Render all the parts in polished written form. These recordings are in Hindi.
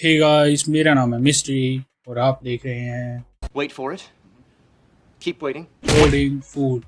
हे गाइस, मेरा नाम है मिस्ट्री और आप देख रहे हैं Wait for it. Keep waiting. Coding food.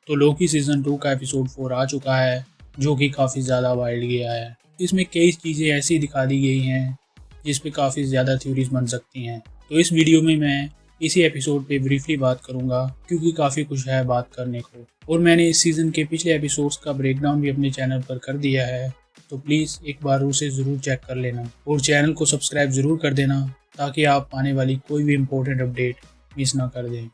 तो लोकी सीजन 2 का एपिसोड 4 आ चुका है, जो कि काफ़ी ज़्यादा वाइल्ड गया है। इसमें कई चीज़ें ऐसी दिखा दी गई हैं जिस पे काफ़ी ज़्यादा थ्योरीज बन सकती हैं। तो इस वीडियो में मैं इसी एपिसोड पे ब्रीफली बात करूंगा, क्योंकि काफ़ी कुछ है बात करने को। और मैंने इस सीज़न के पिछले एपिसोड्स का ब्रेकडाउन भी अपने चैनल पर कर दिया है, तो प्लीज़ एक बार उसे ज़रूर चेक कर लेना और चैनल को सब्सक्राइब ज़रूर कर देना, ताकि आप आने वाली कोई भी इम्पोर्टेंट अपडेट मिस ना कर दें।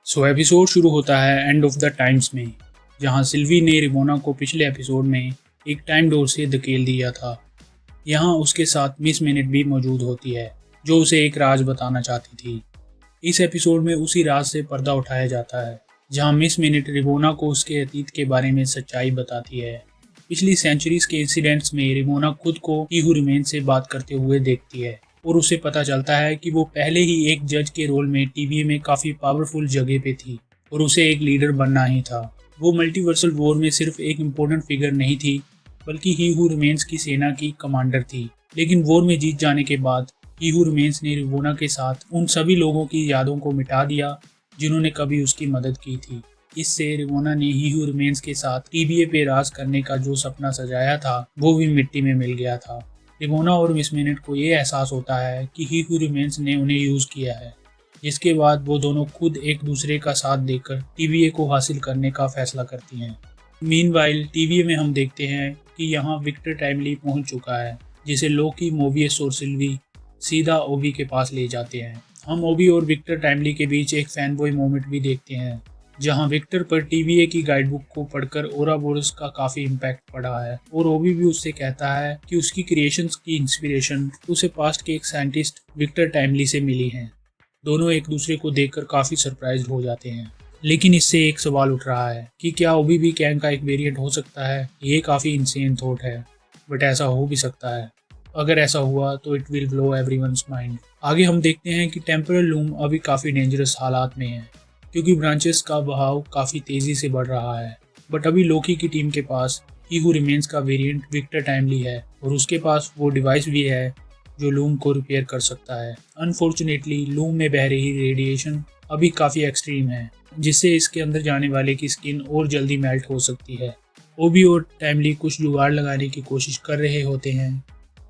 सो एपिसोड शुरू होता है एंड ऑफ द टाइम्स में, जहां सिल्वी ने रिमोना को पिछले एपिसोड में एक टाइम डोर से धकेल दिया था। यहाँ उसके साथ मिस मिनट भी मौजूद होती है, जो उसे एक राज बताना चाहती थी। इस एपिसोड में उसी राज से पर्दा उठाया जाता है, जहां मिस मिनट रिमोना को उसके अतीत के बारे में सच्चाई बताती है। पिछली सेंचुरीज के इंसिडेंट्स में रिमोना खुद को ही हू रिमेन से बात करते हुए देखती है, और उसे पता चलता है कि वो पहले ही एक जज के रोल में टीवीए में काफ़ी पावरफुल जगह पे थी और उसे एक लीडर बनना ही था। वो मल्टीवर्सल वॉर में सिर्फ एक इम्पोर्टेंट फिगर नहीं थी, बल्कि ही हू रिमेन्स की सेना की कमांडर थी। लेकिन वॉर में जीत जाने के बाद ही हू रिमेन्स ने रिमोना के साथ उन सभी लोगों की यादों को मिटा दिया जिन्होंने कभी उसकी मदद की थी। इससे रिमोना ने ही हू रिमेन्स के साथ टीवीए पे राज करने का जो सपना सजाया था, वो भी मिट्टी में मिल गया था। रिमोना और मिस मिनट को ये एहसास होता है कि ही हू रिमेन्स ने उन्हें यूज़ किया है, जिसके बाद वो दोनों खुद एक दूसरे का साथ देकर टीवीए को हासिल करने का फैसला करती हैं। मीनवाइल टीवीए में हम देखते हैं कि यहाँ विक्टर टाइमली पहुंच चुका है, जिसे लोकी, मोबियस और सिल्वी सीधा ओबी के पास ले जाते हैं। हम ओबी और विक्टर टाइमली के बीच एक फैनबॉय मोमेंट भी देखते हैं, जहां विक्टर पर टीवीए की गाइडबुक को पढ़कर ओराबोरस का काफ़ी इम्पैक्ट पड़ा है, और ओबी भी उससे कहता है कि उसकी क्रिएशंस की इंस्पिरेशन उसे पास्ट के एक साइंटिस्ट विक्टर टाइमली से मिली है। दोनों एक दूसरे को देखकर काफ़ी सरप्राइज हो जाते हैं। लेकिन इससे एक सवाल उठ रहा है कि क्या ओबी भी कैंग का एक वेरिएंट हो सकता है। ये काफ़ी इंसेन थॉट है, बट ऐसा हो भी सकता है। अगर ऐसा हुआ तो it will blow everyone's mind. आगे हम देखते हैं कि टेम्परल लूम अभी काफ़ी डेंजरस हालात में है, क्योंकि ब्रांचेस का बहाव काफ़ी तेज़ी से बढ़ रहा है। बट अभी लोकी की टीम के पास ही हू रिमेन्स का वेरिएंट विक्टर टाइमली है, और उसके पास वो डिवाइस भी है जो लूम को रिपेयर कर सकता है। अनफॉर्चुनेटली लूम में बह रही रेडिएशन अभी काफ़ी एक्सट्रीम है, जिससे इसके अंदर जाने वाले की स्किन और जल्दी मेल्ट हो सकती है। ओबी और टाइमली कुछ जुगाड़ लगाने की कोशिश कर रहे होते हैं,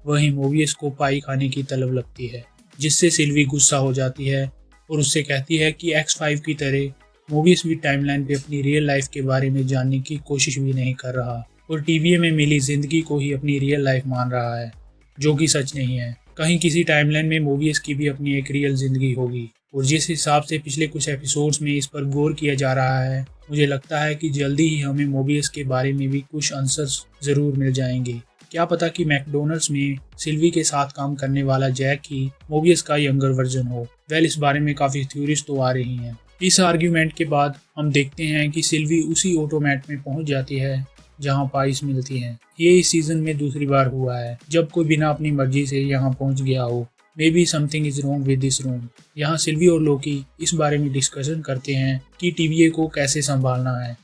वहीं मोबियस को पाई खाने की तलब लगती है, जिससे सिल्वी गुस्सा हो जाती है और उससे कहती है कि X5 की तरह मोबियस भी टाइमलाइन पे अपनी रियल लाइफ के बारे में जानने की कोशिश भी नहीं कर रहा, और टीवीए में मिली जिंदगी को ही अपनी रियल लाइफ मान रहा है, जो कि सच नहीं है। कहीं किसी टाइमलाइन में मोबियस की भी अपनी एक रियल जिंदगी होगी, और जिस हिसाब से पिछले कुछ एपिसोड्स में इस पर गौर किया जा रहा है, मुझे लगता है कि जल्दी ही हमें मोबियस के बारे में भी कुछ आंसर्स ज़रूर मिल जाएंगे। क्या पता कि मैकडोनल्ड्स में सिल्वी के साथ काम करने वाला जैक ही मोबियस का यंगर वर्जन हो। वेल, इस बारे में काफ़ी थ्योरीज तो आ रही हैं। इस आर्ग्यूमेंट के बाद हम देखते हैं कि सिल्वी उसी ऑटोमेट में पहुंच जाती है जहां पाइस मिलती हैं। ये इस सीजन में दूसरी बार हुआ है जब कोई बिना अपनी मर्जी से यहां पहुंच गया हो। May be something is wrong with this room. यहाँ सिल्वी और लोकी इस बारे में डिस्कशन करते हैं कि टीवीए को कैसे संभालना है।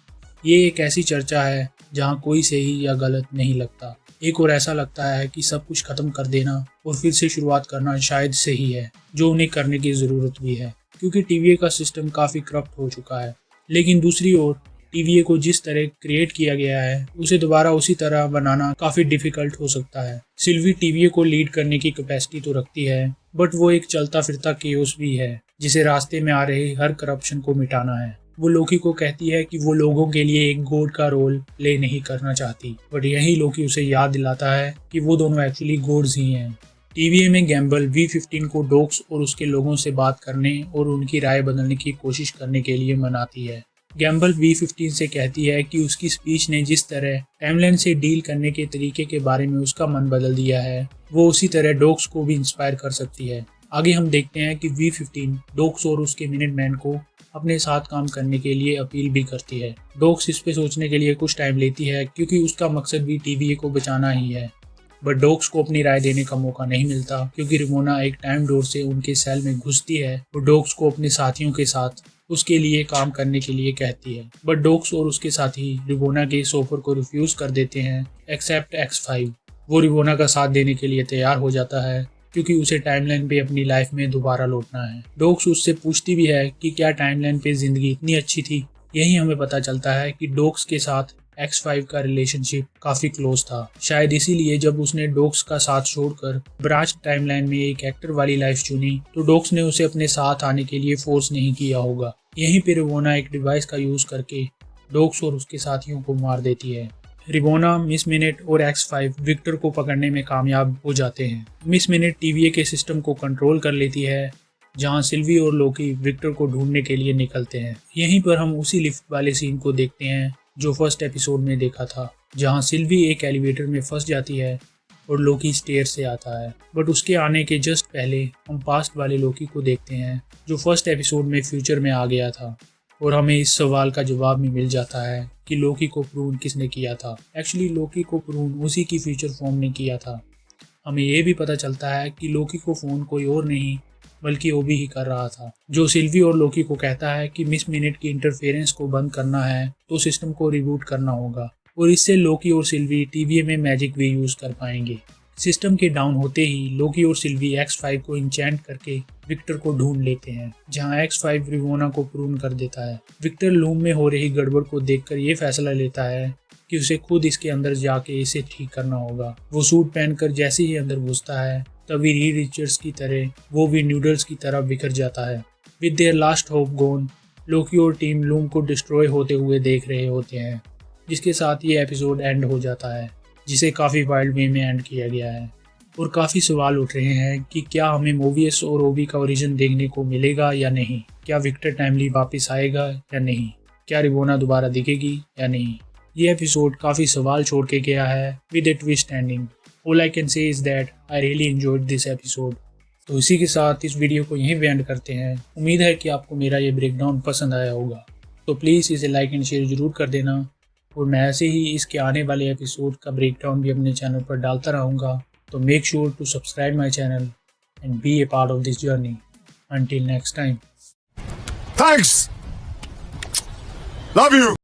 ये एक ऐसी चर्चा है जहाँ कोई सही या गलत नहीं लगता। एक और ऐसा लगता है कि सब कुछ खत्म कर देना और फिर से शुरुआत करना शायद सही है, जो उन्हें करने की ज़रूरत भी है, क्योंकि टीवीए का सिस्टम काफ़ी करप्ट हो चुका है। लेकिन दूसरी ओर टीवीए को जिस तरह क्रिएट किया गया है, उसे दोबारा उसी तरह बनाना काफ़ी डिफिकल्ट हो सकता है। सिल्वी टीवीए को लीड करने की कैपेसिटी तो रखती है, बट वो एक चलता फिरता केओस भी है, जिसे रास्ते में आ रहे हर करप्शन को मिटाना है। वो लोकी को कहती है कि वो लोगों के लिए एक गॉड का रोल प्ले नहीं करना चाहती, बट यही लोकी उसे याद दिलाता है कि वो दोनों एक्चुअली गॉड्स ही हैं। टीवीए में गैम्बल V15 को डॉक्स और उसके लोगों से बात करने और उनकी राय बदलने की कोशिश करने के लिए मनाती है। गैम्बल V15 से कहती है कि उसकी स्पीच ने जिस तरह टाइमलाइन से डील करने के तरीके के बारे में उसका मन बदल दिया है, वो उसी तरह डॉक्स को भी इंस्पायर कर सकती है। आगे हम देखते हैं कि V15 डॉक्स और उसके मिनटमैन को अपने साथ काम करने के लिए अपील भी करती है। डॉक्स इस पे सोचने के लिए कुछ टाइम लेती है, क्योंकि उसका मकसद भी टीवीए को बचाना ही है। बट डॉक्स को अपनी राय देने का मौका नहीं मिलता, क्योंकि रिमोना एक टाइम डोर से उनके सेल में घुसती है और डॉक्स को अपने साथियों के साथ उसके लिए काम करने के लिए कहती है। बट डॉक्स और उसके साथी रिमोना के इस ऑफर को रिफ्यूज कर देते हैं, एक्सेप्ट X5। वो रिमोना का साथ देने के लिए तैयार हो जाता है, क्योंकि उसे टाइमलाइन पे अपनी लाइफ में दोबारा लौटना है। डोक्स उससे पूछती भी है कि क्या टाइमलाइन पे जिंदगी इतनी अच्छी थी। यही हमें पता चलता है कि डोक्स के साथ X5 का रिलेशनशिप काफी क्लोज था। शायद इसीलिए जब उसने डोक्स का साथ छोड़कर ब्रांच टाइमलाइन में एक एक्टर वाली लाइफ चुनी तो डोक्स ने उसे अपने साथ आने के लिए फोर्स नहीं किया होगा। यहीं पे रिवोना एक डिवाइस का यूज करके डोक्स और उसके साथियों को मार देती है। रिवोना, मिस मिनट और X5 विक्टर को पकड़ने में कामयाब हो जाते हैं। मिस मिनट TVA के सिस्टम को कंट्रोल कर लेती है, जहां सिल्वी और लोकी विक्टर को ढूंढने के लिए निकलते हैं। यहीं पर हम उसी लिफ्ट वाले सीन को देखते हैं जो फर्स्ट एपिसोड में देखा था, जहां सिल्वी एक एलिवेटर में फंस जाती है और लोकी स्टेयर से आता है। बट उसके आने के जस्ट पहले हम पास्ट वाले लोकी को देखते हैं जो फर्स्ट एपिसोड में फ्यूचर में आ गया था, और हमें इस सवाल का जवाब भी मिल जाता है कि लोकी को प्रून किसने किया था। एक्चुअली लोकी को प्रून उसी की फ्यूचर फॉर्म ने किया था। हमें यह भी पता चलता है कि लोकी को फ़ोन कोई और नहीं बल्कि ओबी ही कर रहा था, जो सिल्वी और लोकी को कहता है कि मिस मिनट की इंटरफेरेंस को बंद करना है तो सिस्टम को रिबूट करना होगा, और इससे लोकी और सिल्वी TVA में मैजिक भी यूज़ कर पाएंगे। सिस्टम के डाउन होते ही लोकी और सिल्वी X5 को इंचेंट करके विक्टर को ढूंढ लेते हैं, जहां X5 रिवोना को प्रून कर देता है। विक्टर लूम में हो रही गड़बड़ को देखकर ये फैसला लेता है कि उसे खुद इसके अंदर जाके इसे ठीक करना होगा। वो सूट पहनकर जैसे ही अंदर घुसता है तभी रीड रिचर्ड्स की तरह वो भी न्यूडल्स की तरह बिखर जाता है। विद देयर लास्ट होप गोन, लोकी और टीम लूम को डिस्ट्रॉय होते हुए देख रहे होते हैं, जिसके साथ ये एपिसोड एंड हो जाता है, जिसे काफ़ी वाइल्ड वे में एंड किया गया है। और काफ़ी सवाल उठ रहे हैं कि क्या हमें मोबियस और ओबी का ओरिजिन देखने को मिलेगा या नहीं, क्या विक्टर टाइमली वापस आएगा या नहीं, क्या रिवोना दोबारा दिखेगी या नहीं। ये एपिसोड काफ़ी सवाल छोड़ के गया है with A twist ending. All I can say is that I really enjoyed this episode। तो इसी के साथ इस वीडियो को यहीं पे एंड करते हैं। उम्मीद है कि आपको मेरा ये ब्रेकडाउन पसंद आया होगा, तो प्लीज़ इसे लाइक एंड शेयर ज़रूर कर देना, और मैं ऐसे ही इसके आने वाले एपिसोड का ब्रेकडाउन भी अपने चैनल पर डालता रहूँगा। तो make sure to subscribe my channel and be a part of this journey. Until next time। Thanks. Love you.